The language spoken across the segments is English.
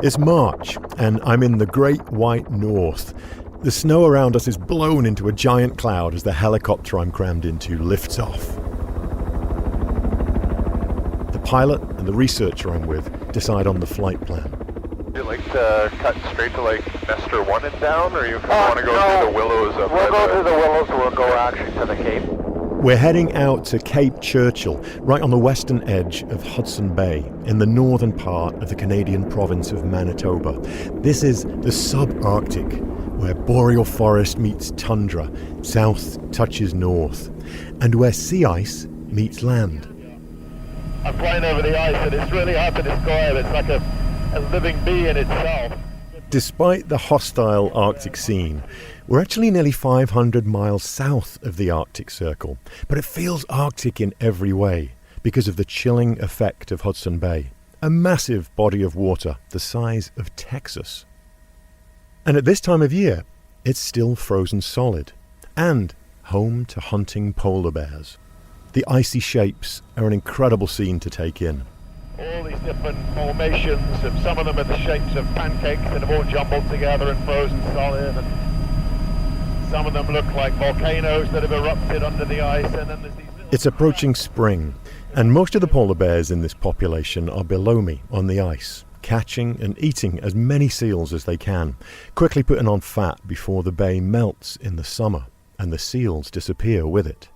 It's March, and I'm in the Great White North. The snow around us is blown into a giant cloud as the helicopter I'm crammed into lifts off. The pilot and the researcher I'm with decide on the flight plan. Would you like to cut straight to like Nestor 1 and down, or you want to go through the willows? We'll go through the willows, we'll go actually to the Cape. We're heading out to Cape Churchill, right on the western edge of Hudson Bay, in the northern part of the Canadian province of Manitoba. This is the subarctic, where boreal forest meets tundra, south touches north, and where sea ice meets land. I'm flying over the ice and it's really hard to describe. It's like a living bee in itself. Despite the hostile Arctic scene, we're actually nearly 500 miles south of the Arctic Circle, but it feels Arctic in every way because of the chilling effect of Hudson Bay, a massive body of water the size of Texas. And at this time of year, it's still frozen solid and home to hunting polar bears. The icy shapes are an incredible scene to take in. All these different formations, and some of them are the shapes of pancakes that have all jumbled together and frozen solid, and some of them look like volcanoes that have erupted under the ice, and then there's these little... It's approaching spring, and most of the polar bears in this population are below me on the ice, catching and eating as many seals as they can, quickly putting on fat before the bay melts in the summer and the seals disappear with it.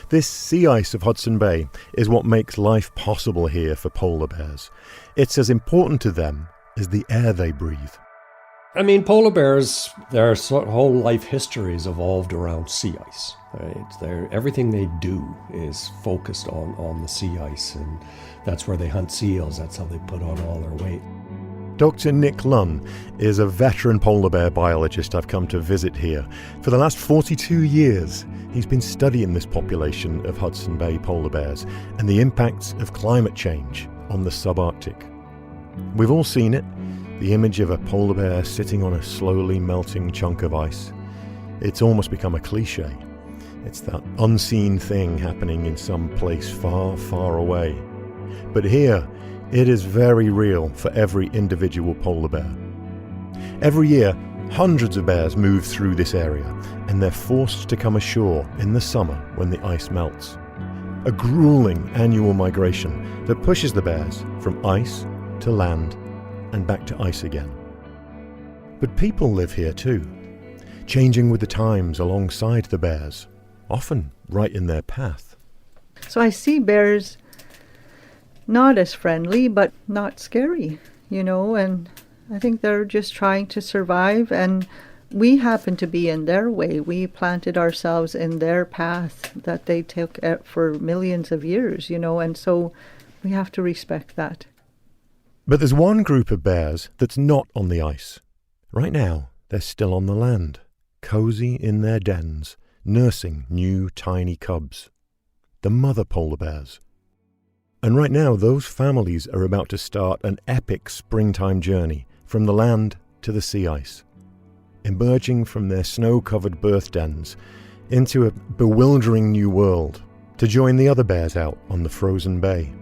This sea ice of Hudson Bay is what makes life possible here for polar bears. It's as important to them as the air they breathe. I mean, polar bears, their whole life history is evolved around sea ice. Right? Everything they do is focused on the sea ice, and that's where they hunt seals. That's how they put on all their weight. Dr. Nick Lunn is a veteran polar bear biologist I've come to visit here. For the last 42 years, he's been studying this population of Hudson Bay polar bears and the impacts of climate change on the subarctic. We've all seen it, the image of a polar bear sitting on a slowly melting chunk of ice. It's almost become a cliche. It's that unseen thing happening in some place far, far away. But here, it is very real for every individual polar bear. Every year, hundreds of bears move through this area, and they're forced to come ashore in the summer when the ice melts. A grueling annual migration that pushes the bears from ice to land and back to ice again. But people live here too, changing with the times alongside the bears, often right in their path. So I see bears not as friendly, but not scary, and I think they're just trying to survive, and we happen to be in their way. We planted ourselves in their path that they took for millions of years, and so we have to respect that. But there's one group of bears that's not on the ice. Right now, they're still on the land, cozy in their dens, nursing new tiny cubs. The mother polar bears. And right now, those families are about to start an epic springtime journey from the land to the sea ice, emerging from their snow-covered birth dens into a bewildering new world to join the other bears out on the frozen bay.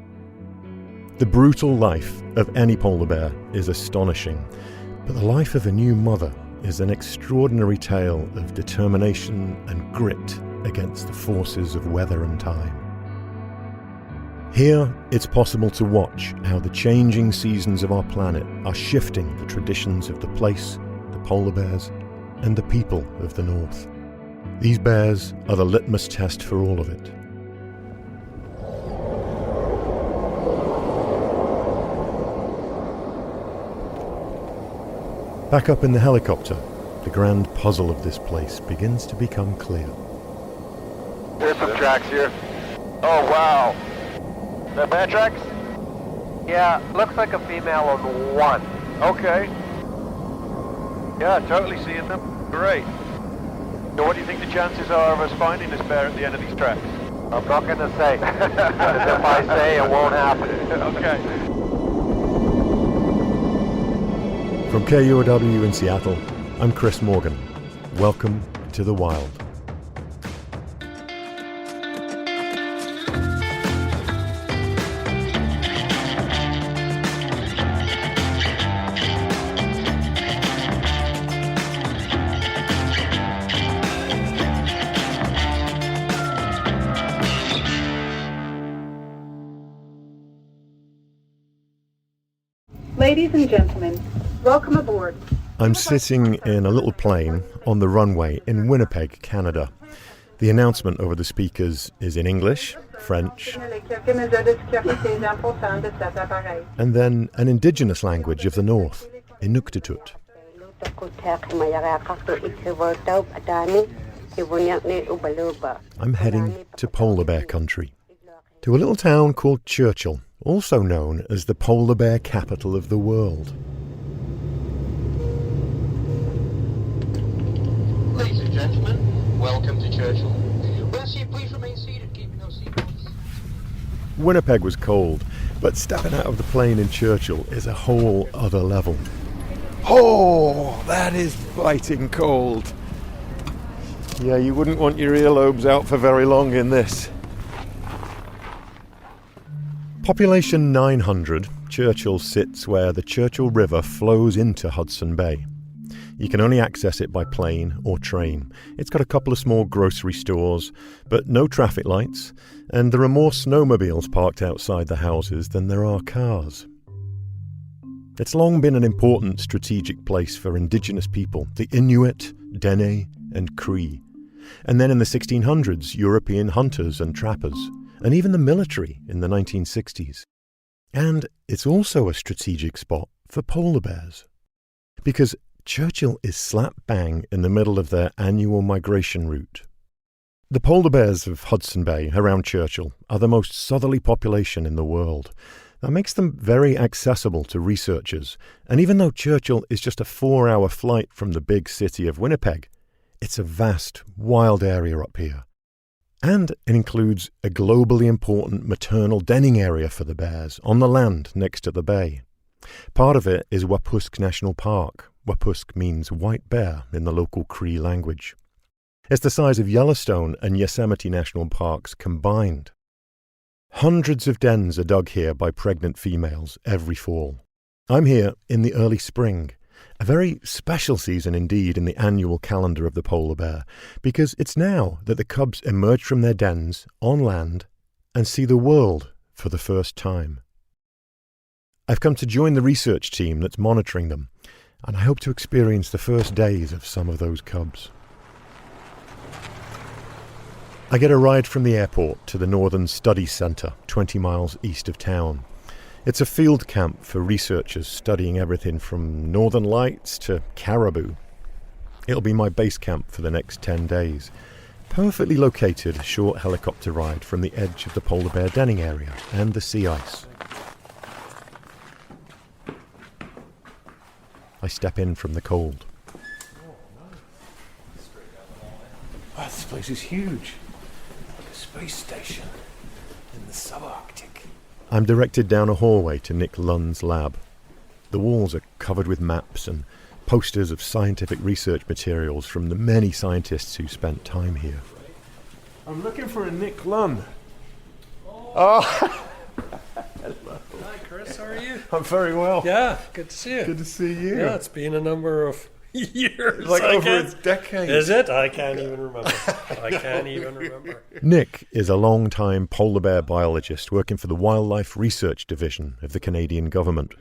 The brutal life of any polar bear is astonishing, but the life of a new mother is an extraordinary tale of determination and grit against the forces of weather and time. Here, it's possible to watch how the changing seasons of our planet are shifting the traditions of the place, the polar bears, and the people of the North. These bears are the litmus test for all of it. Back up in the helicopter, the grand puzzle of this place begins to become clear. There's some tracks here. Oh, wow. The bear tracks? Yeah, looks like a female on one. Okay. Yeah, totally seeing them. Great. So what do you think the chances are of us finding this bear at the end of these tracks? I'm not going to say. Because if I say, it won't happen. Okay. From KUOW in Seattle, I'm Chris Morgan. Welcome to the wild. Ladies and gentlemen, welcome aboard. I'm sitting in a little plane on the runway in Winnipeg, Canada. The announcement over the speakers is in English, French, and then an indigenous language of the north, Inuktitut. I'm heading to polar bear country, to a little town called Churchill, also known as the polar bear capital of the world. Ladies and gentlemen, welcome to Churchill. Please remain seated, keeping those seatbelts. Winnipeg was cold, but stepping out of the plane in Churchill is a whole other level. Oh, that is biting cold. Yeah, you wouldn't want your earlobes out for very long in this. Population 900, Churchill sits where the Churchill River flows into Hudson Bay. You can only access it by plane or train. It's got a couple of small grocery stores, but no traffic lights, and there are more snowmobiles parked outside the houses than there are cars. It's long been an important strategic place for indigenous people, the Inuit, Dene, and Cree. And then in the 1600s, European hunters and trappers, and even the military in the 1960s. And it's also a strategic spot for polar bears, because Churchill is slap bang in the middle of their annual migration route. The polar bears of Hudson Bay around Churchill are the most southerly population in the world. That makes them very accessible to researchers, and even though Churchill is just a 4-hour flight from the big city of Winnipeg, it's a vast, wild area up here. And it includes a globally important maternal denning area for the bears on the land next to the bay. Part of it is Wapusk National Park. Wapusk means white bear in the local Cree language. It's the size of Yellowstone and Yosemite National Parks combined. Hundreds of dens are dug here by pregnant females every fall. I'm here in the early spring, a very special season indeed in the annual calendar of the polar bear, because it's now that the cubs emerge from their dens on land and see the world for the first time. I've come to join the research team that's monitoring them, and I hope to experience the first days of some of those cubs. I get a ride from the airport to the Northern Study Centre, 20 miles east of town. It's a field camp for researchers studying everything from northern lights to caribou. It'll be my base camp for the next 10 days. Perfectly located, a short helicopter ride from the edge of the polar bear denning area and the sea ice. I step in from the cold. Oh, this place is huge. Like a space station in the subarctic. I'm directed down a hallway to Nick Lunn's lab. The walls are covered with maps and posters of scientific research materials from the many scientists who spent time here. I'm looking for a Nick Lunn. Oh! Hi Chris, how are you? I'm very well. Yeah, good to see you. Good to see you. Yeah, it's been a number of years. Like I over guess. a decade. Is it? I can't even remember. I can't even remember. Nick is a long-time polar bear biologist working for the Wildlife Research Division of the Canadian government.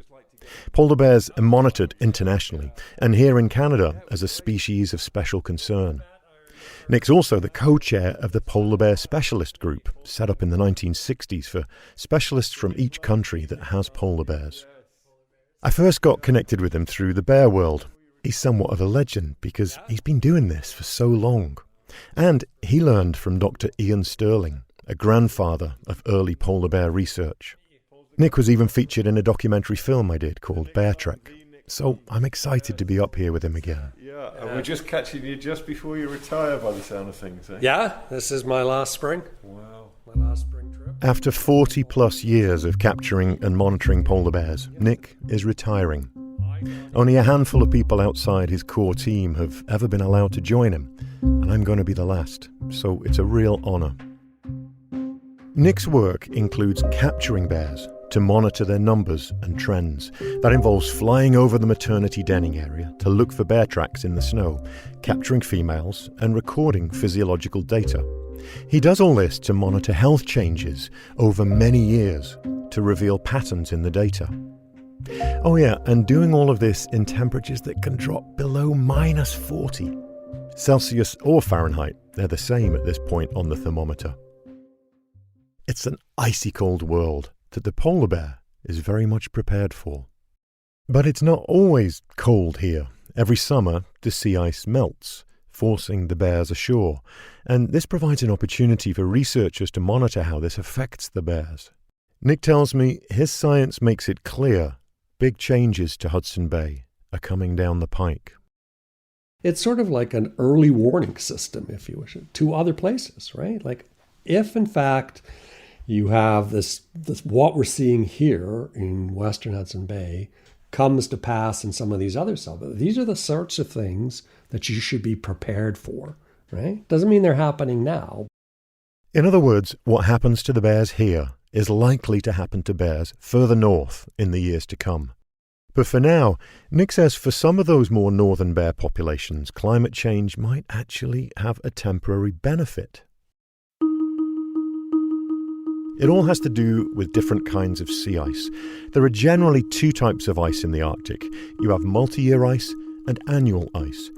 Polar bears are monitored internationally and here in Canada as a species of special concern. Nick's also the co-chair of the Polar Bear Specialist Group, set up in the 1960s for specialists from each country that has polar bears. I first got connected with him through the bear world. He's somewhat of a legend because he's been doing this for so long. And he learned from Dr. Ian Sterling, a grandfather of early polar bear research. Nick was even featured in a documentary film I did called Bear Trek. So I'm excited to be up here with him again. Yeah, and we're just catching you just before you retire by the sound of things, eh? Yeah, this is my last spring. Wow. My last spring trip. After 40 plus years of capturing and monitoring polar bears, Nick is retiring. Only a handful of people outside his core team have ever been allowed to join him, and I'm going to be the last, so it's a real honour. Nick's work includes capturing bears to monitor their numbers and trends. That involves flying over the maternity denning area to look for bear tracks in the snow, capturing females and recording physiological data. He does all this to monitor health changes over many years to reveal patterns in the data. Oh yeah, and doing all of this in temperatures that can drop below minus 40. Celsius or Fahrenheit, they're the same at this point on the thermometer. It's an icy cold world that the polar bear is very much prepared for. But it's not always cold here. Every summer, the sea ice melts, forcing the bears ashore, and this provides an opportunity for researchers to monitor how this affects the bears. Nick tells me his science makes it clear big changes to Hudson Bay are coming down the pike. It's sort of like an early warning system, if you wish, to other places, right? Like if, in fact, you have this what we're seeing here in Western Hudson Bay comes to pass in some of these other suburbs. These are the sorts of things that you should be prepared for, right? Doesn't mean they're happening now. In other words, what happens to the bears here is likely to happen to bears further north in the years to come. But for now, Nick says for some of those more northern bear populations, climate change might actually have a temporary benefit. It all has to do with different kinds of sea ice. There are generally two types of ice in the Arctic. You have multi-year ice and annual ice.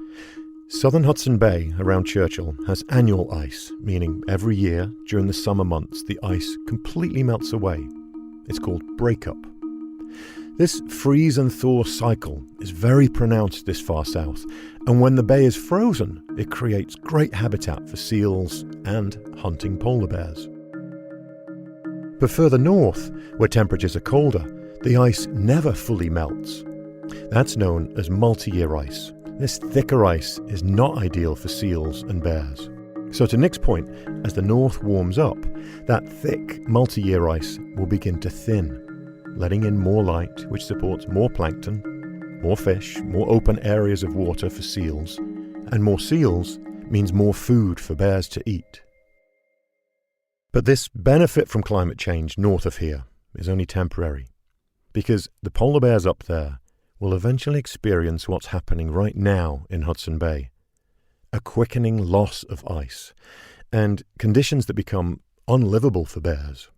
Southern Hudson Bay around Churchill has annual ice, meaning every year during the summer months the ice completely melts away. It's called breakup. This freeze and thaw cycle is very pronounced this far south, and when the bay is frozen, it creates great habitat for seals and hunting polar bears. But further north, where temperatures are colder, the ice never fully melts. That's known as multi-year ice. This thicker ice is not ideal for seals and bears. So to Nick's point, as the north warms up, that thick multi-year ice will begin to thin, letting in more light, which supports more plankton, more fish, more open areas of water for seals, and more seals means more food for bears to eat. But this benefit from climate change north of here is only temporary, because the polar bears up there will eventually experience what's happening right now in Hudson Bay, a quickening loss of ice, and conditions that become unlivable for bears.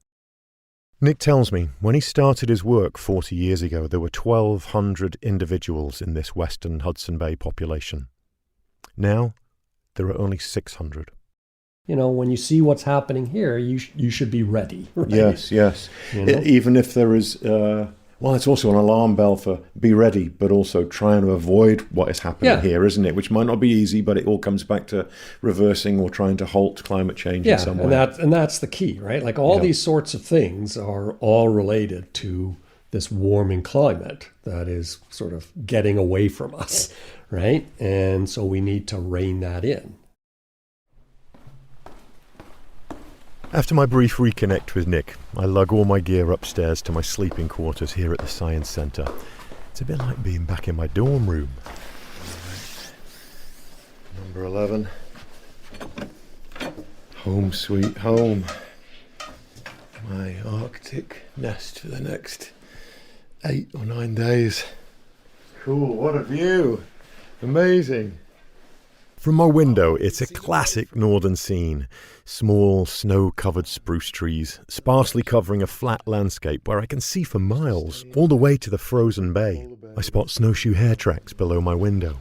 Nick tells me when he started his work 40 years ago, there were 1,200 individuals in this western Hudson Bay population. Now, there are only 600. You know, when you see what's happening here, you should be ready. Right? Yes. You know? Even if there is, well, it's also an alarm bell for be ready, but also trying to avoid what is happening here, isn't it? Which might not be easy, but it all comes back to reversing or trying to halt climate change in some way. And that's the key, right? Like all these sorts of things are all related to this warming climate that is sort of getting away from us, right? And so we need to rein that in. After my brief reconnect with Nick, I lug all my gear upstairs to my sleeping quarters here at the Science Centre. It's a bit like being back in my dorm room. Number 11. Home sweet home. My Arctic nest for the next 8 or 9 days. Cool, what a view. Amazing. From my window, it's a classic northern scene. Small, snow-covered spruce trees, sparsely covering a flat landscape where I can see for miles, all the way to the frozen bay. I spot snowshoe hare tracks below my window.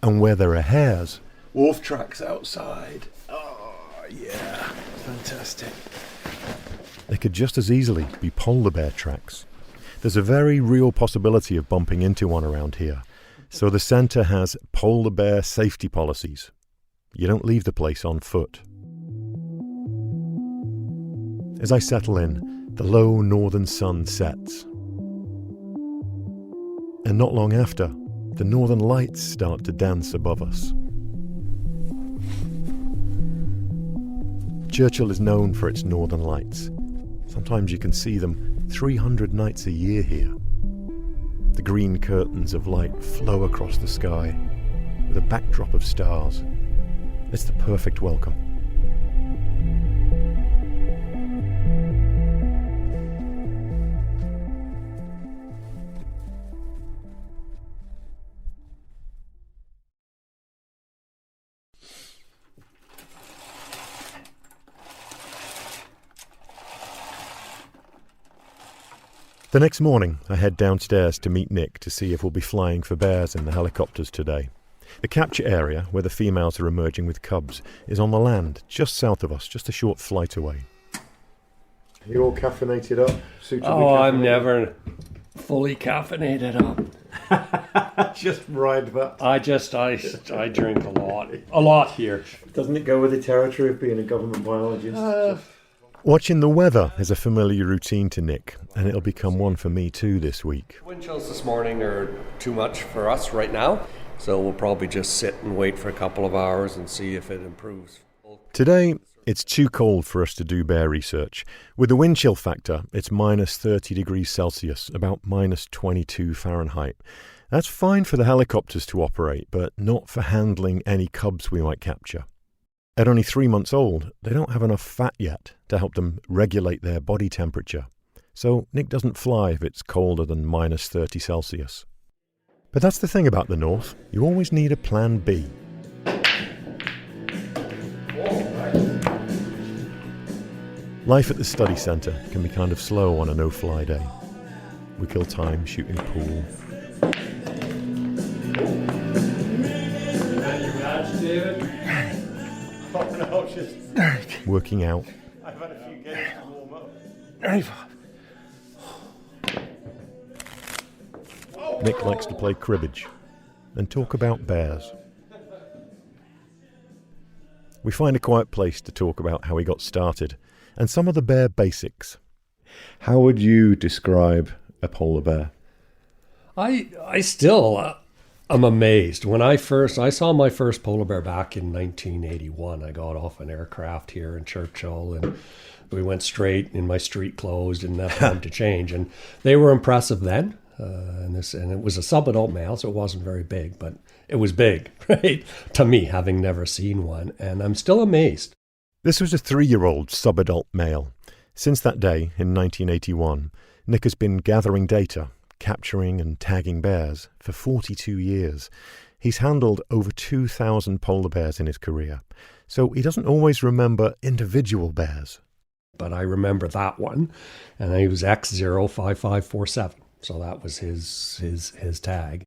And where there are hares, Wolf tracks outside. Oh, yeah. Fantastic. they could just as easily be polar bear tracks. There's a very real possibility of bumping into one around here. So the centre has polar bear safety policies. You don't leave the place on foot. As I settle in, the low northern sun sets. And not long after, the northern lights start to dance above us. Churchill is known for its northern lights. Sometimes you can see them 300 nights a year here. The green curtains of light flow across the sky with a backdrop of stars. It's the perfect welcome. The next morning, I head downstairs to meet Nick to see if we'll be flying for bears in the helicopters today. The capture area, where the females are emerging with cubs, is on the land, just south of us, just a short flight away. You all caffeinated up? I'm never fully caffeinated up. Just ride that. I drink a lot here. Doesn't it go with the territory of being a government biologist? Watching the weather is a familiar routine to Nick, and it'll become one for me too this week. Wind chills this morning are too much for us right now, so we'll probably just sit and wait for a couple of hours and see if it improves. Today, it's too cold for us to do bear research. With the wind chill factor, it's minus 30 degrees Celsius, about minus 22 Fahrenheit. That's fine for the helicopters to operate, but not for handling any cubs we might capture. At only 3 months old, they don't have enough fat yet to help them regulate their body temperature. So Nick doesn't fly if it's colder than minus 30 Celsius. But that's the thing about the North. You always need a plan B. Life at the study centre can be kind of slow on a no-fly day. We kill time shooting pool. Working out. I've had a few games to warm up. Nick likes to play cribbage and talk about bears. We find a quiet place to talk about how he got started and some of the bear basics. How would you describe a polar bear? I still am amazed. When I saw my first polar bear back in 1981. I got off an aircraft here in Churchill, and we went straight in my street clothes, didn't have time to change. And they were impressive then. And it was a sub-adult male, so it wasn't very big, but it was big, right? To me, having never seen one, and I'm still amazed. This was a 3-year-old sub-adult male. Since that day, in 1981, Nick has been gathering data, capturing and tagging bears for 42 years. He's handled over 2,000 polar bears in his career, so he doesn't always remember individual bears. But I remember that one, and he was X05547, so that was his tag.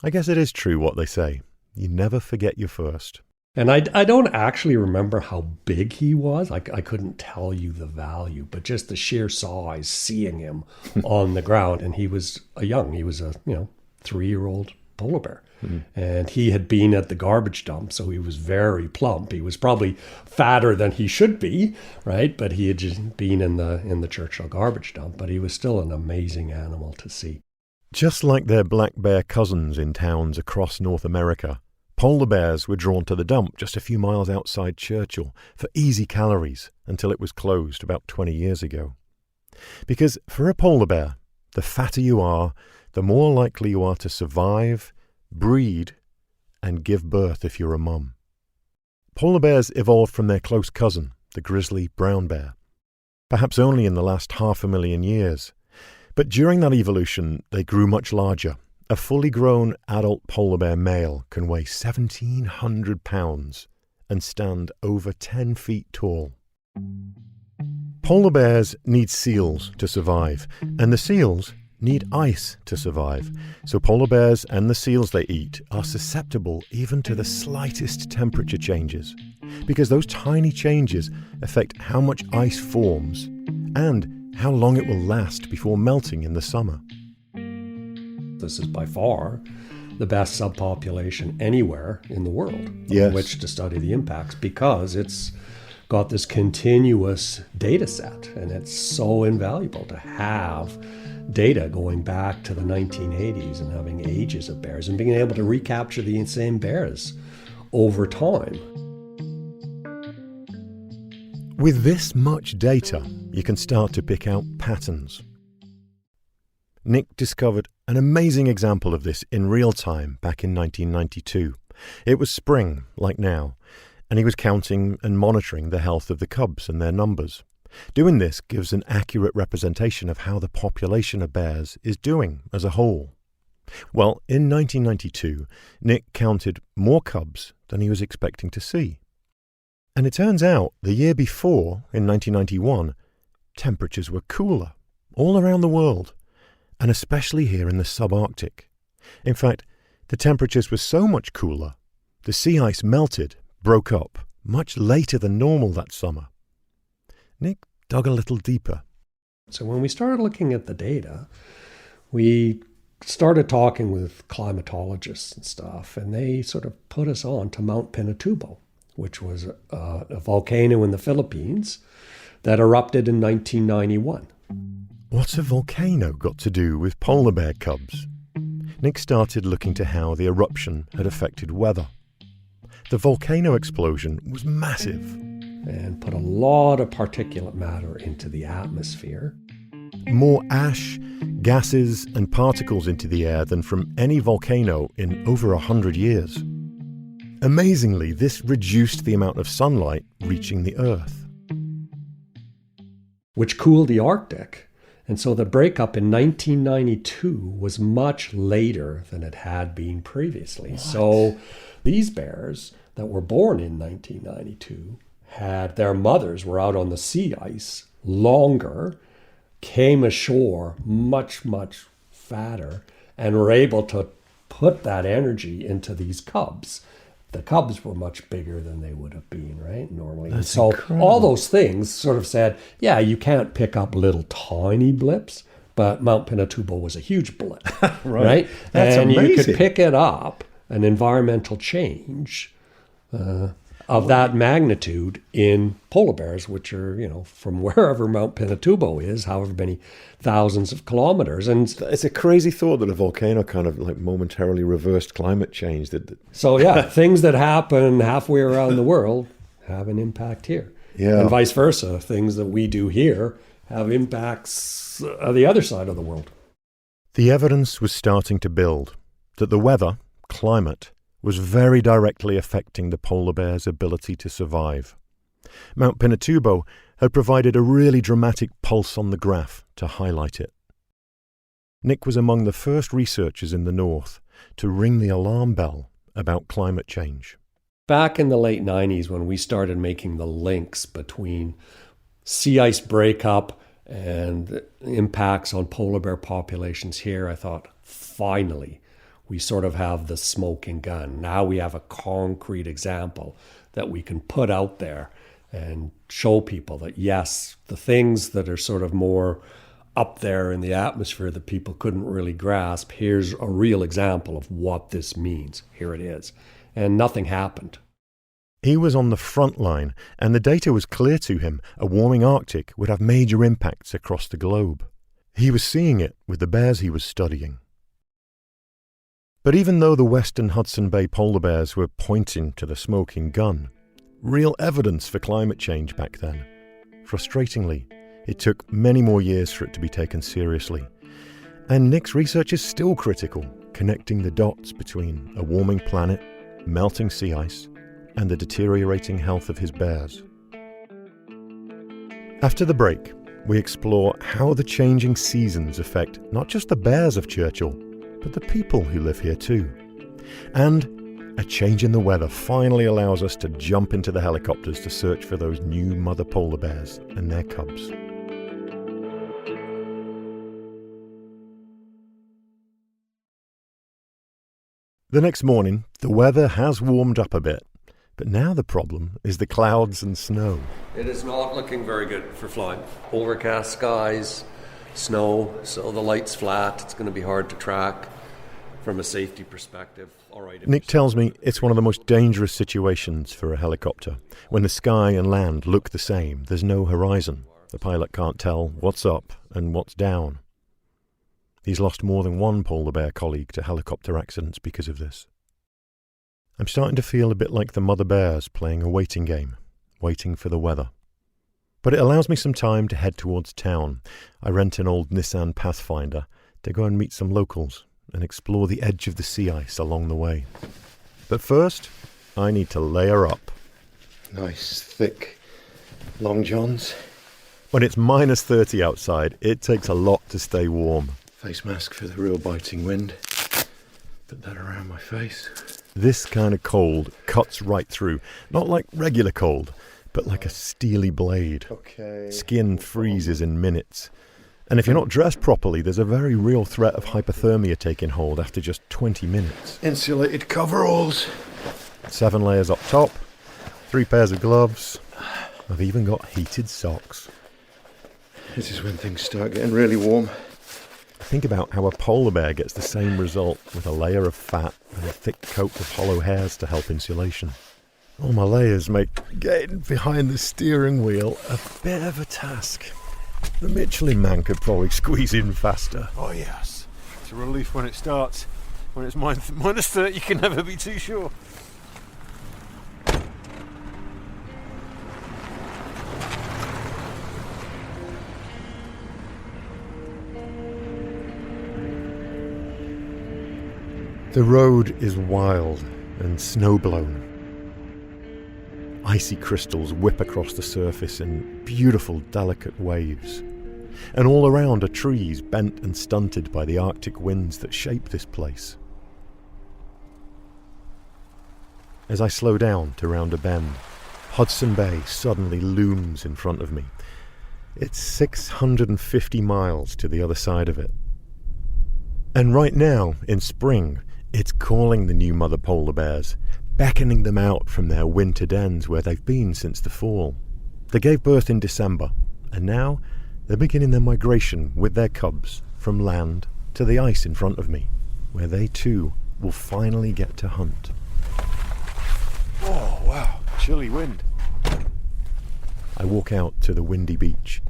I guess it is true what they say. You never forget your first. And I don't actually remember how big he was. I couldn't tell you the value, but just the sheer size, seeing him on the ground. And he was a 3-year-old polar bear. Mm-hmm. And he had been at the garbage dump, so he was very plump. He was probably fatter than he should be, right? But he had just been in the Churchill garbage dump. But he was still an amazing animal to see. Just like their black bear cousins in towns across North America, polar bears were drawn to the dump just a few miles outside Churchill for easy calories until it was closed about 20 years ago. Because for a polar bear, the fatter you are, the more likely you are to survive, breed, and give birth if you're a mum. Polar bears evolved from their close cousin, the grizzly brown bear, perhaps only in the last 500,000 years. But during that evolution, they grew much larger. A fully grown adult polar bear male can weigh 1,700 pounds and stand over 10 feet tall. Polar bears need seals to survive, and the seals need ice to survive. So polar bears and the seals they eat are susceptible even to the slightest temperature changes, because those tiny changes affect how much ice forms and how long it will last before melting in the summer. This is by far the best subpopulation anywhere in the world on which to study the impacts, because it's got this continuous data set, and it's so invaluable to have data going back to the 1980s and having ages of bears and being able to recapture the same bears over time. With this much data, you can start to pick out patterns. Nick discovered an amazing example of this in real time back in 1992. It was spring, like now, and he was counting and monitoring the health of the cubs and their numbers. Doing this gives an accurate representation of how the population of bears is doing as a whole. Well, in 1992, Nick counted more cubs than he was expecting to see. And it turns out the year before, in 1991, temperatures were cooler all around the world. and especially here in the subarctic. In fact, the temperatures were so much cooler, the sea ice melted, broke up, much later than normal that summer. Nick dug a little deeper. So when we started looking at the data, we started talking with climatologists and stuff, and they sort of put us on to Mount Pinatubo, which was a volcano in the Philippines that erupted in 1991. What's a volcano got to do with polar bear cubs? Nick started looking to how the eruption had affected weather. The volcano explosion was massive and put a lot of particulate matter into the atmosphere. More ash, gases, and particles into the air than from any volcano in over 100 years. Amazingly, this reduced the amount of sunlight reaching the Earth, which cooled the Arctic. And so the breakup in 1992 was much later than it had been previously. What? So these bears that were born in 1992 had their mothers were out on the sea ice longer, came ashore much, much fatter, and were able to put that energy into these cubs. The cubs were much bigger than they would have been, right, normally. That's so incredible. All those things sort of said, yeah, you can't pick up little tiny blips, but Mount Pinatubo was a huge blip, right? That's and amazing. You could pick it up, an environmental change of that magnitude in polar bears, which are, from wherever Mount Pinatubo is, however many thousands of kilometers. And it's a crazy thought that a volcano kind of like momentarily reversed climate change. So yeah, things that happen halfway around the world have an impact here. Yeah. And vice versa. Things that we do here have impacts on the other side of the world. The evidence was starting to build that the weather, climate, was very directly affecting the polar bear's ability to survive. Mount Pinatubo had provided a really dramatic pulse on the graph to highlight it. Nick was among the first researchers in the north to ring the alarm bell about climate change. Back in the late 90s, when we started making the links between sea ice breakup and impacts on polar bear populations here, I thought, finally, we sort of have the smoking gun. Now we have a concrete example that we can put out there and show people that, yes, the things that are sort of more up there in the atmosphere that people couldn't really grasp, here's a real example of what this means. Here it is. And nothing happened. He was on the front line, and the data was clear to him. A warming Arctic would have major impacts across the globe. He was seeing it with the bears he was studying. But even though the western Hudson Bay polar bears were pointing to the smoking gun, real evidence for climate change back then, frustratingly, it took many more years for it to be taken seriously. And Nick's research is still critical, connecting the dots between a warming planet, melting sea ice, and the deteriorating health of his bears. After the break, we explore how the changing seasons affect not just the bears of Churchill, but the people who live here too. And a change in the weather finally allows us to jump into the helicopters to search for those new mother polar bears and their cubs. The next morning, the weather has warmed up a bit, but now the problem is the clouds and snow. It is not looking very good for flying. Overcast skies, snow, so the light's flat. It's going to be hard to track from a safety perspective. All right. Nick tells me it's one of the most dangerous situations for a helicopter. When the sky and land look the same, there's no horizon. The pilot can't tell what's up and what's down. He's lost more than one polar bear colleague to helicopter accidents because of this. I'm starting to feel a bit like the mother bears playing a waiting game, waiting for the weather. But it allows me some time to head towards town. I rent an old Nissan Pathfinder to go and meet some locals and explore the edge of the sea ice along the way. But first, I need to layer up. Nice, thick, long johns. When it's minus 30 outside, it takes a lot to stay warm. Face mask for the real biting wind. Put that around my face. This kind of cold cuts right through. Not like regular cold, but like a steely blade. Okay. Skin freezes in minutes. And if you're not dressed properly, there's a very real threat of hypothermia taking hold after just 20 minutes. Insulated coveralls. 7 layers up top, 3 pairs of gloves. I've even got heated socks. This is when things start getting really warm. Think about how a polar bear gets the same result with a layer of fat and a thick coat of hollow hairs to help insulation. All my layers make getting behind the steering wheel a bit of a task. The Michelin man could probably squeeze in faster. Oh yes, it's a relief when it starts. When it's minus 30, you can never be too sure. The road is wild and snow-blown. Icy crystals whip across the surface in beautiful, delicate waves. And all around are trees bent and stunted by the Arctic winds that shape this place. As I slow down to round a bend, Hudson Bay suddenly looms in front of me. It's 650 miles to the other side of it. And right now, in spring, it's calling the new mother polar bears, beckoning them out from their winter dens where they've been since the fall. They gave birth in December, and now they're beginning their migration with their cubs from land to the ice in front of me, where they too will finally get to hunt. Oh wow, chilly wind. I walk out to the windy beach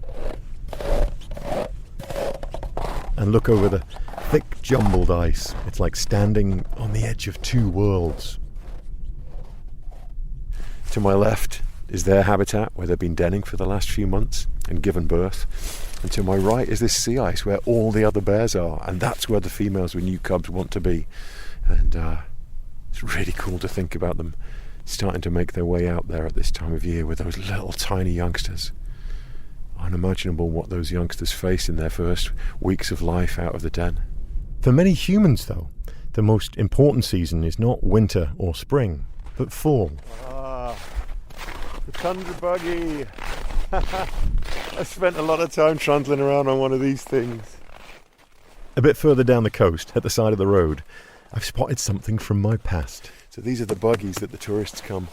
and look over the thick jumbled ice. It's like standing on the edge of 2 worlds. To my left is their habitat where they've been denning for the last few months and given birth. And to my right is this sea ice where all the other bears are, and that's where the females with new cubs want to be. And it's really cool to think about them starting to make their way out there at this time of year with those little tiny youngsters. Unimaginable what those youngsters face in their first weeks of life out of the den. For many humans, though, the most important season is not winter or spring, but fall. The tundra buggy. I spent a lot of time trundling around on one of these things. A bit further down the coast, at the side of the road, I've spotted something from my past. So these are the buggies that the tourists come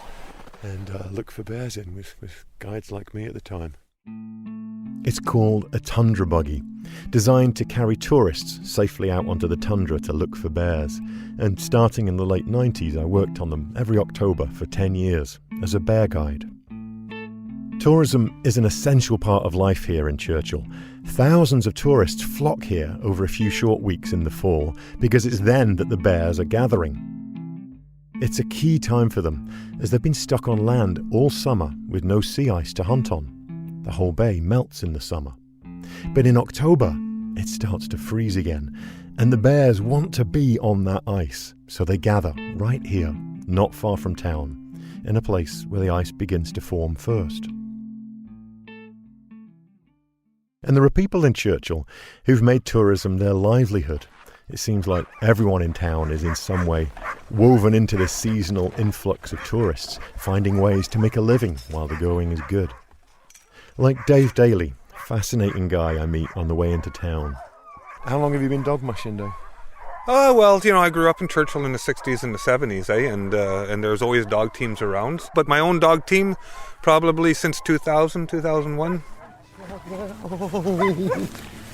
and look for bears in with guides like me at the time. It's called a tundra buggy, designed to carry tourists safely out onto the tundra to look for bears. And starting in the late 90s, I worked on them every October for 10 years as a bear guide. Tourism is an essential part of life here in Churchill. Thousands of tourists flock here over a few short weeks in the fall because it's then that the bears are gathering. It's a key time for them, as they've been stuck on land all summer with no sea ice to hunt on. The whole bay melts in the summer. But in October, it starts to freeze again, and the bears want to be on that ice, so they gather right here, not far from town, in a place where the ice begins to form first. And there are people in Churchill who've made tourism their livelihood. It seems like everyone in town is in some way woven into this seasonal influx of tourists, finding ways to make a living while the going is good. Like Dave Daly, fascinating guy I meet on the way into town. How long have you been dog mushing, Dave? Oh, well, I grew up in Churchill in the 60s and the 70s, and there's always dog teams around. But my own dog team, probably since 2000, 2001.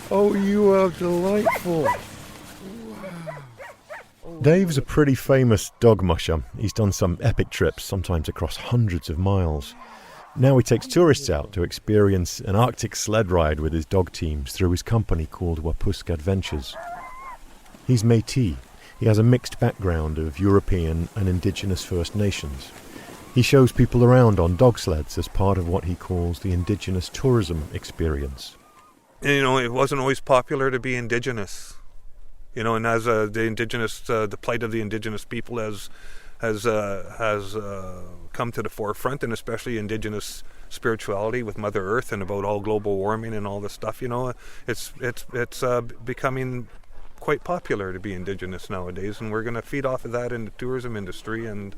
Oh, you are delightful. Dave's a pretty famous dog musher. He's done some epic trips, sometimes across hundreds of miles. Now he takes tourists out to experience an Arctic sled ride with his dog teams through his company called Wapusk Adventures. He's Métis. He has a mixed background of European and Indigenous First Nations. He shows people around on dog sleds as part of what he calls the Indigenous tourism experience. And, it wasn't always popular to be Indigenous. And as the plight of the Indigenous people has come to the forefront, and especially Indigenous spirituality with Mother Earth and about all global warming and all this stuff. It's becoming quite popular to be Indigenous nowadays, and we're going to feed off of that in the tourism industry. And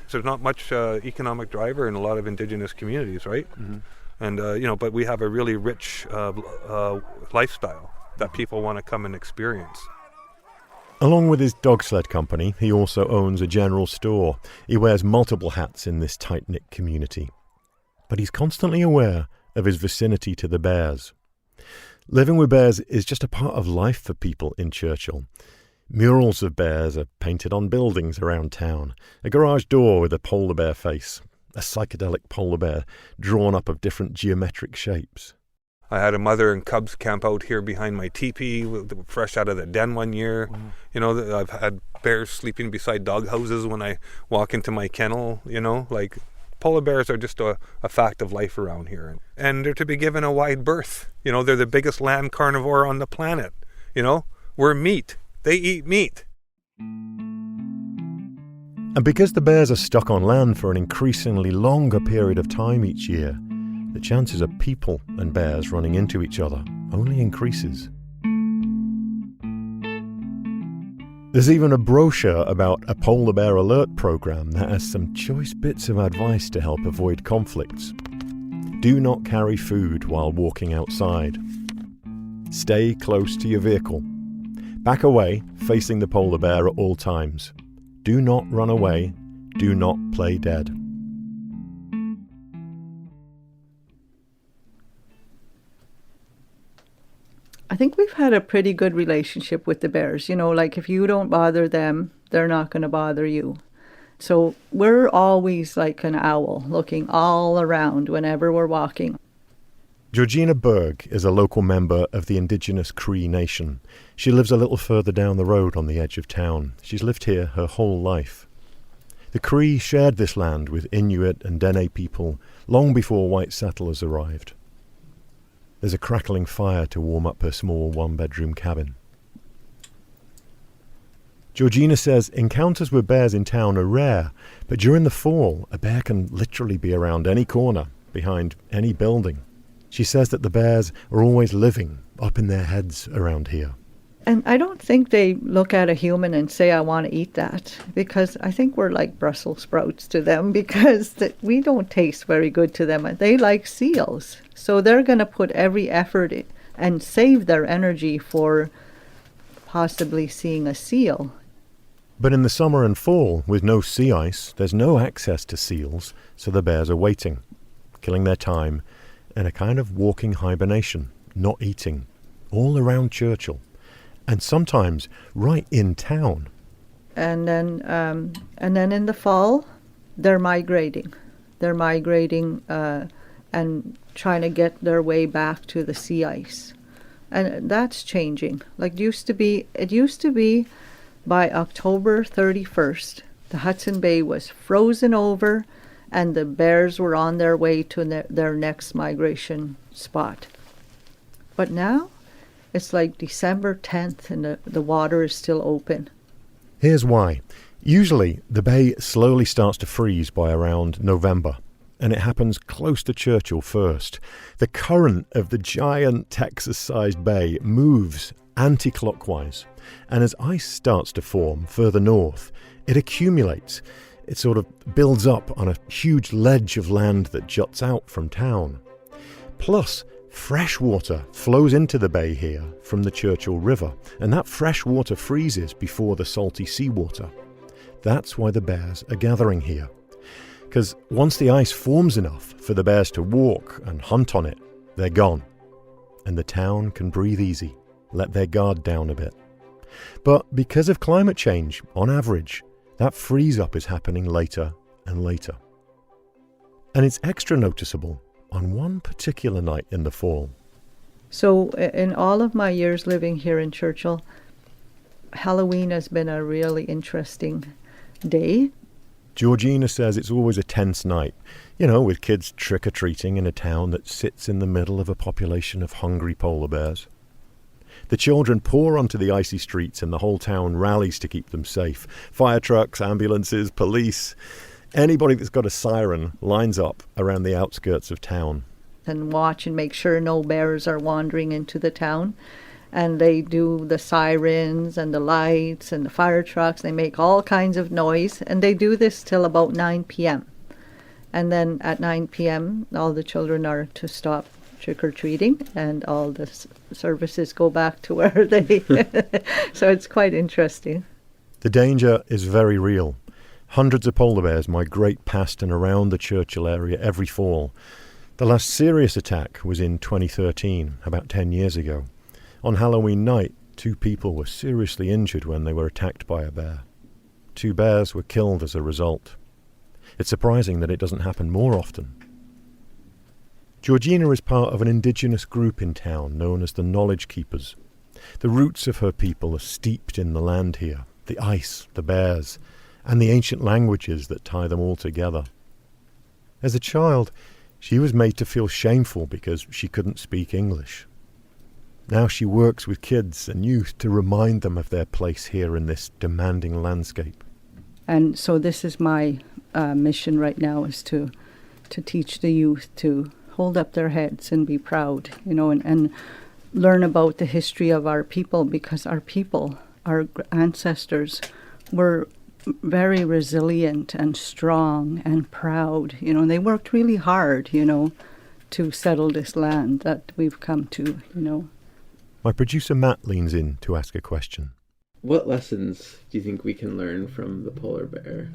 so there's not much economic driver in a lot of Indigenous communities, right? And but we have a really rich lifestyle that people want to come and experience. Along with his dog sled company, he also owns a general store. He wears multiple hats in this tight-knit community. But he's constantly aware of his vicinity to the bears. Living with bears is just a part of life for people in Churchill. Murals of bears are painted on buildings around town. A garage door with a polar bear face. A psychedelic polar bear drawn up of different geometric shapes. I had a mother and cubs camp out here behind my teepee, fresh out of the den one year. Wow. I've had bears sleeping beside dog houses when I walk into my kennel, Polar bears are just a fact of life around here. And they're to be given a wide berth. They're the biggest land carnivore on the planet. We're meat. They eat meat. And because the bears are stuck on land for an increasingly longer period of time each year, the chances of people and bears running into each other only increases. There's even a brochure about a polar bear alert program that has some choice bits of advice to help avoid conflicts. Do not carry food while walking outside. Stay close to your vehicle. Back away, facing the polar bear at all times. Do not run away. Do not play dead. I think we've had a pretty good relationship with the bears. If you don't bother them, they're not going to bother you. So we're always like an owl, looking all around whenever we're walking. Georgina Berg is a local member of the indigenous Cree Nation. She lives a little further down the road on the edge of town. She's lived here her whole life. The Cree shared this land with Inuit and Dene people long before white settlers arrived. There's a crackling fire to warm up her small one-bedroom cabin. Georgina says encounters with bears in town are rare, but during the fall, a bear can literally be around any corner, behind any building. She says that the bears are always living up in their heads around here. And I don't think they look at a human and say, I want to eat that, because I think we're like Brussels sprouts to them, because we don't taste very good to them. They like seals. So they're going to put every effort and save their energy for possibly seeing a seal. But in the summer and fall, with no sea ice, there's no access to seals, so the bears are waiting, killing their time in a kind of walking hibernation, not eating, all around Churchill. And sometimes right in town. And then in the fall, they're migrating. They're migrating and trying to get their way back to the sea ice. And that's changing. It used to be by October 31st, the Hudson Bay was frozen over and the bears were on their way to their next migration spot. But now, it's like December 10th and the water is still open. Here's why. Usually, the bay slowly starts to freeze by around November, and it happens close to Churchill first. The current of the giant Texas-sized bay moves anti-clockwise, and as ice starts to form further north, it accumulates. It sort of builds up on a huge ledge of land that juts out from town. Plus, fresh water flows into the bay here from the Churchill River, and that fresh water freezes before the salty seawater. That's why the bears are gathering here. Because once the ice forms enough for the bears to walk and hunt on it, they're gone. And the town can breathe easy, let their guard down a bit. But because of climate change, on average, that freeze-up is happening later and later. And it's extra noticeable on one particular night in the fall. So in all of my years living here in Churchill, Halloween has been a really interesting day. Georgina says it's always a tense night, with kids trick-or-treating in a town that sits in the middle of a population of hungry polar bears. The children pour onto the icy streets and the whole town rallies to keep them safe. Fire trucks, ambulances, police, anybody that's got a siren lines up around the outskirts of town. And watch and make sure no bears are wandering into the town. And they do the sirens and the lights and the fire trucks. They make all kinds of noise. And they do this till about 9 p.m. And then at 9 p.m., all the children are to stop trick-or-treating, and all the services go back to where they... So it's quite interesting. The danger is very real. Hundreds of polar bears migrate past and around the Churchill area every fall. The last serious attack was in 2013, about 10 years ago. On Halloween night, 2 people were seriously injured when they were attacked by a bear. 2 bears were killed as a result. It's surprising that it doesn't happen more often. Georgina is part of an indigenous group in town known as the Knowledge Keepers. The roots of her people are steeped in the land here, the ice, the bears, and the ancient languages that tie them all together. As a child, she was made to feel shameful because she couldn't speak English. Now she works with kids and youth to remind them of their place here in this demanding landscape. And so this is my mission right now, is to teach the youth to hold up their heads and be proud, and learn about the history of our people, because our people, our ancestors, were very resilient and strong and proud. They worked really hard, to settle this land that we've come to, My producer Matt leans in to ask a question. What lessons do you think we can learn from the polar bear?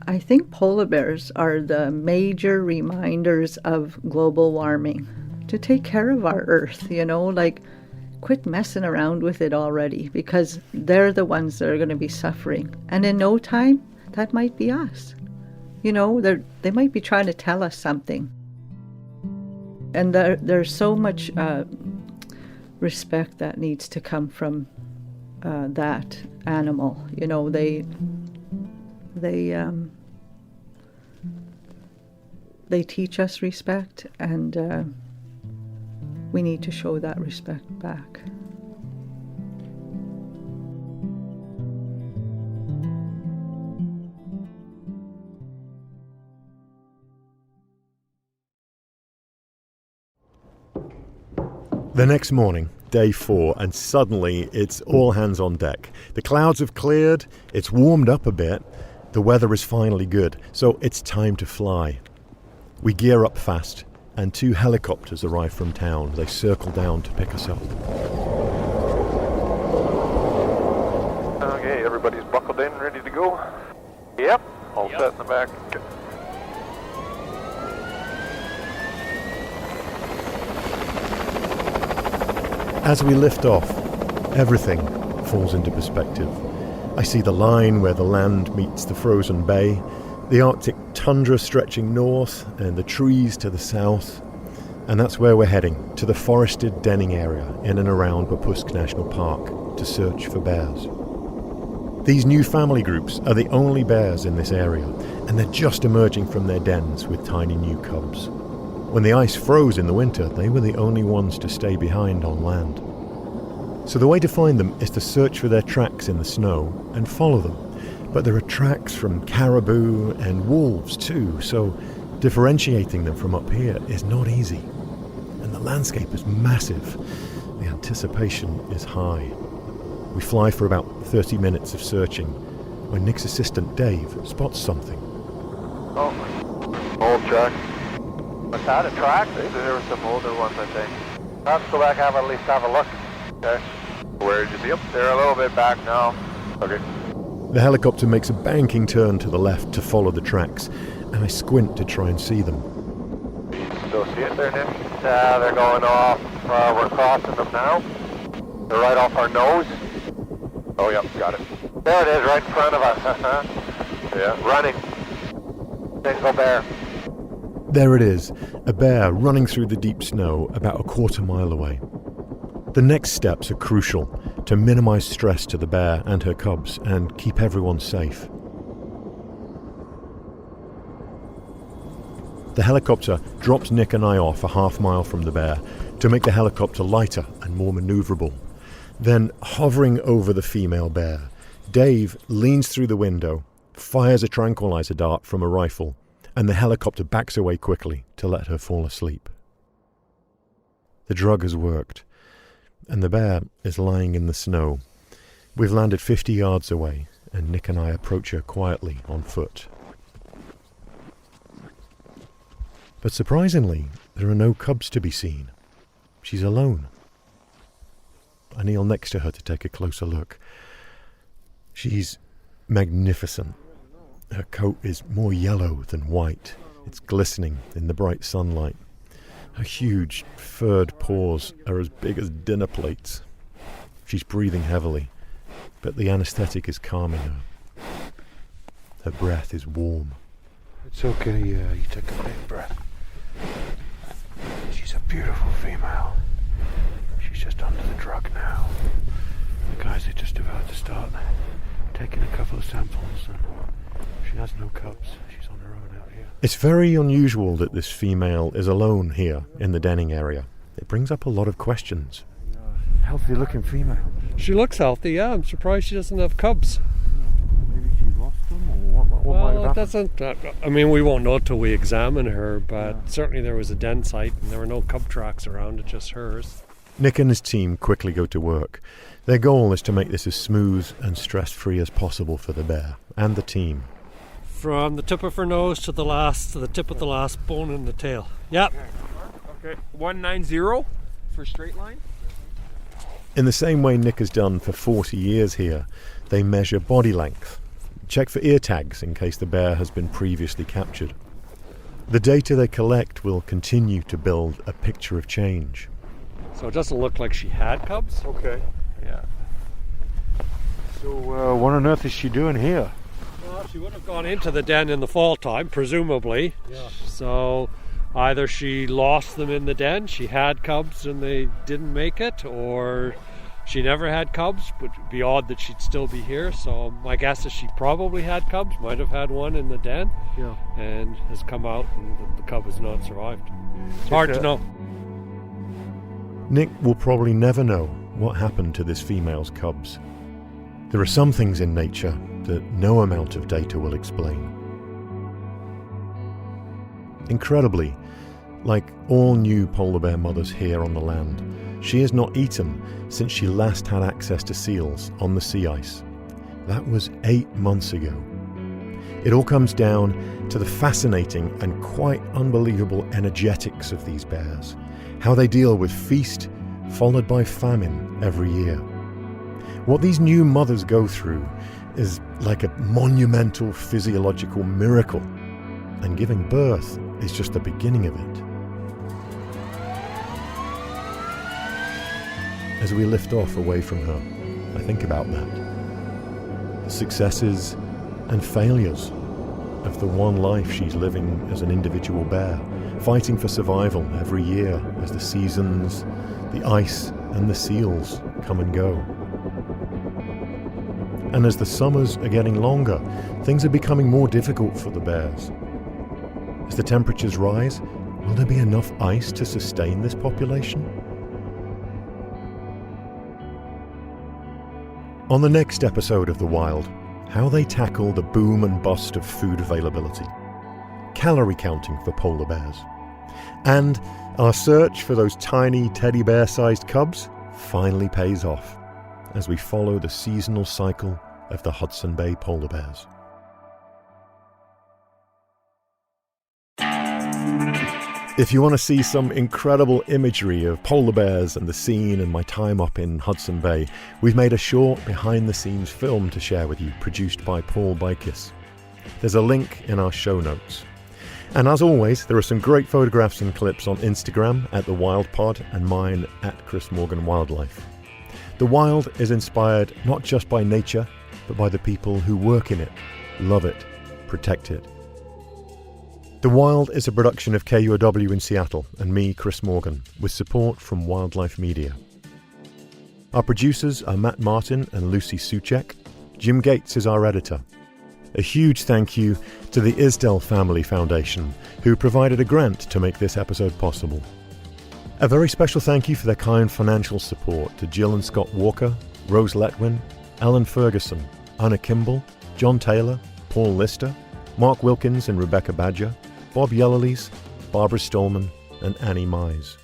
I think polar bears are the major reminders of global warming. To take care of our Earth, quit messing around with it already, because they're the ones that are going to be suffering. And in no time, that might be us. They might be trying to tell us something. And there's so much respect that needs to come from that animal. They teach us respect, and we need to show that respect back. The next morning, day 4, and suddenly it's all hands on deck. The clouds have cleared, it's warmed up a bit, the weather is finally good, so it's time to fly. We gear up fast, and 2 helicopters arrive from town. They circle down to pick us up. Okay, everybody's buckled in, ready to go? Yep, all set in the back. Okay. As we lift off, everything falls into perspective. I see the line where the land meets the frozen bay, the Arctic tundra stretching north, and the trees to the south. And that's where we're heading, to the forested denning area in and around Bapusk National Park to search for bears. These new family groups are the only bears in this area, and they're just emerging from their dens with tiny new cubs. When the ice froze in the winter, they were the only ones to stay behind on land. So the way to find them is to search for their tracks in the snow and follow them. But there are tracks from caribou and wolves too, so differentiating them from up here is not easy. And the landscape is massive. The anticipation is high. We fly for about 30 minutes of searching when Nick's assistant Dave spots something. Oh, old track. What's that, a track? There were some older ones, I think. Let's go back at least have a look. Okay. Where did you see them? They're a little bit back now. Okay. The helicopter makes a banking turn to the left to follow the tracks, and I squint to try and see them. Do you still see it there, Nick? Yeah, they're going off. We're crossing them now. They're right off our nose. Oh, yep, got it. There it is, right in front of us. Yeah. Running. Single bear. There it is, a bear running through the deep snow about a quarter mile away. The next steps are crucial to minimize stress to the bear and her cubs and keep everyone safe. The helicopter drops Nick and I off a half mile from the bear to make the helicopter lighter and more maneuverable. Then, hovering over the female bear, Dave leans through the window, fires a tranquilizer dart from a rifle, and the helicopter backs away quickly to let her fall asleep. The drug has worked, and the bear is lying in the snow. We've landed 50 yards away, and Nick and I approach her quietly on foot. But surprisingly, there are no cubs to be seen. She's alone. I kneel next to her to take a closer look. She's magnificent. Her coat is more yellow than white. It's glistening in the bright sunlight. Her huge, furred paws are as big as dinner plates. She's breathing heavily, but the anesthetic is calming her. Her breath is warm. It's okay, you take a big breath. She's a beautiful female. She's just under the drug now. The guys are just about to start taking a couple of samples, and she has no cubs. She's on her own out here. It's very unusual that this female is alone here in the denning area. It brings up a lot of questions. Healthy looking female. She looks healthy, yeah. I'm surprised she doesn't have cubs. Maybe she lost them, or what might have happened? I mean, we won't know till we examine her, but certainly there was a den site and there were no cub tracks around, it's just hers. Nick and his team quickly go to work. Their goal is to make this as smooth and stress-free as possible for the bear and the team. From the tip of her nose to the tip of the last bone in the tail. Yep. Okay, 190 for straight line. In the same way Nick has done for 40 years here, they measure body length, check for ear tags in case the bear has been previously captured. The data they collect will continue to build a picture of change. So it doesn't look like she had cubs? Okay. Yeah. So what on earth is she doing here? Well, she would have gone into the den in the fall time, presumably. Yeah. So either she lost them in the den, she had cubs and they didn't make it, or she never had cubs, but it'd be odd that she'd still be here. So my guess is she probably had cubs, might have had one in the den, and has come out and the cub has not survived. It's hard to know. Nick will probably never know what happened to this female's cubs. There are some things in nature that no amount of data will explain. Incredibly, like all new polar bear mothers here on the land, she has not eaten since she last had access to seals on the sea ice. That was 8 months ago. It all comes down to the fascinating and quite unbelievable energetics of these bears, how they deal with feast followed by famine every year. What these new mothers go through is like a monumental physiological miracle, and giving birth is just the beginning of it. As we lift off away from her, I think about that. The successes and failures of the one life she's living as an individual bear, fighting for survival every year as the seasons, the ice and the seals come and go. And as the summers are getting longer, things are becoming more difficult for the bears. As the temperatures rise, will there be enough ice to sustain this population? On the next episode of The Wild, how they tackle the boom and bust of food availability, calorie counting for polar bears, and our search for those tiny teddy bear-sized cubs finally pays off as we follow the seasonal cycle of the Hudson Bay polar bears. If you want to see some incredible imagery of polar bears and the scene and my time up in Hudson Bay, we've made a short behind-the-scenes film to share with you, produced by Paul Bykis. There's a link in our show notes. And as always, there are some great photographs and clips on Instagram at The Wild Pod and mine at Chris Morgan Wildlife. The Wild is inspired not just by nature, but by the people who work in it, love it, protect it. The Wild is a production of KUOW in Seattle and me, Chris Morgan, with support from Wildlife Media. Our producers are Matt Martin and Lucy Suchek. Jim Gates is our editor. A huge thank you to the Isdell Family Foundation, who provided a grant to make this episode possible. A very special thank you for their kind financial support to Jill and Scott Walker, Rose Letwin, Alan Ferguson, Anna Kimball, John Taylor, Paul Lister, Mark Wilkins and Rebecca Badger, Bob Yellowlees, Barbara Stallman, and Annie Mize.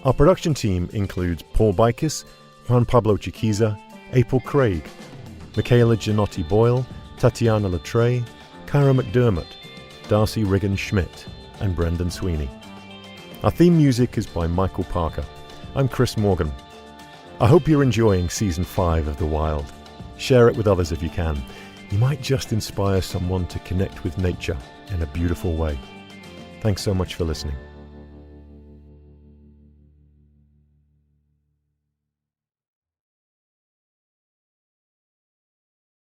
Our production team includes Paul Bykis, Juan Pablo Chiquiza, April Craig, Michaela Gianotti Boyle, Tatiana Latre, Cara McDermott, Darcy Riggin Schmidt, and Brendan Sweeney. Our theme music is by Michael Parker. I'm Chris Morgan. I hope you're enjoying Season 5 of The Wild. Share it with others if you can. You might just inspire someone to connect with nature in a beautiful way. Thanks so much for listening.